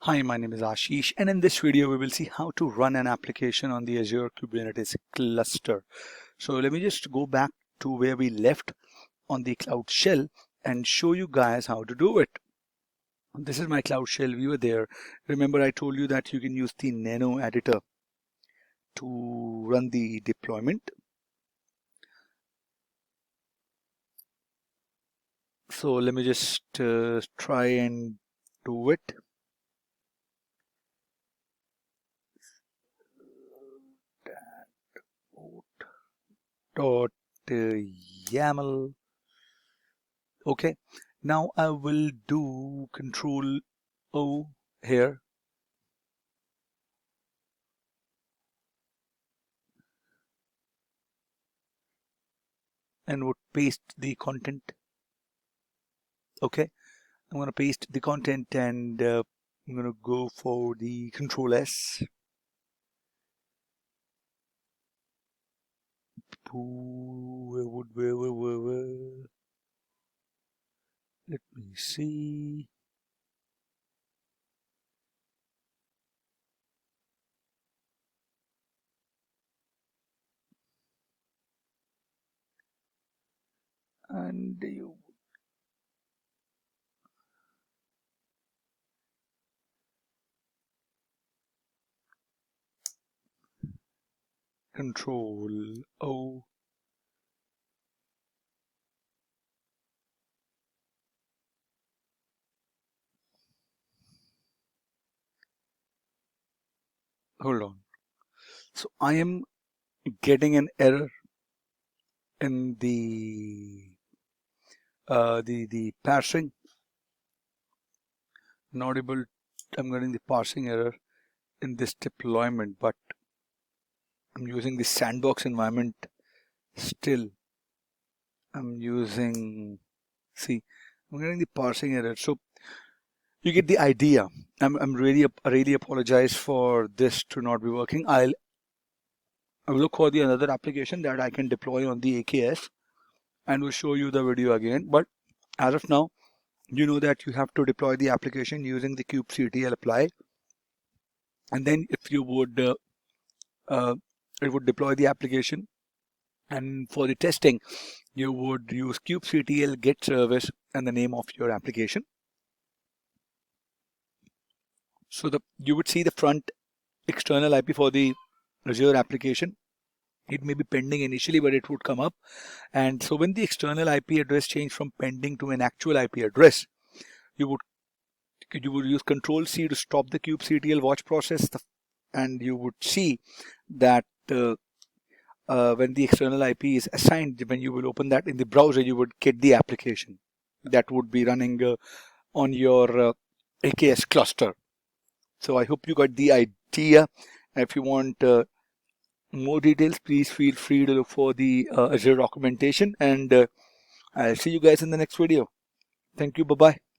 Hi, my name is Ashish, and in this video we will see how to run an application on the Azure Kubernetes cluster. So let me just go back to where we left on the Cloud Shell and show you guys how to do it. This is my Cloud Shell viewer there. Remember, I told you that you can use the Nano editor to run the deployment. So let me just try and do it. .yaml. Okay, now I will do Control O here and would paste the content. Okay, I'm going to paste the content and I'm going to go for the Control S. Let me see. And you Control O. Hold on. So I am getting an error in the parsing. Not able. I'm getting the parsing error in this deployment, but I'm using the sandbox environment still. I'm using, see, I'm getting the parsing error. So you get the idea. I'm really apologize for this to not be working. I'll look for the another application that I can deploy on the AKS and will show you the video again. But as of now, you know that you have to deploy the application using the kubectl apply. And then if you would, it would deploy the application. And for the testing, you would use kubectl get service and the name of your application. So you would see the front external IP for the Azure application. It may be pending initially, but it would come up. And so when the external IP address changed from pending to an actual IP address, you would use Control C to stop the kubectl watch process, and you would see that when the external IP is assigned, when you will open that in the browser, you would get the application that would be running on your AKS cluster. So I hope you got the idea. If you want more details, please feel free to look for the Azure documentation, and I'll see you guys in the next video. Thank you. Bye-bye.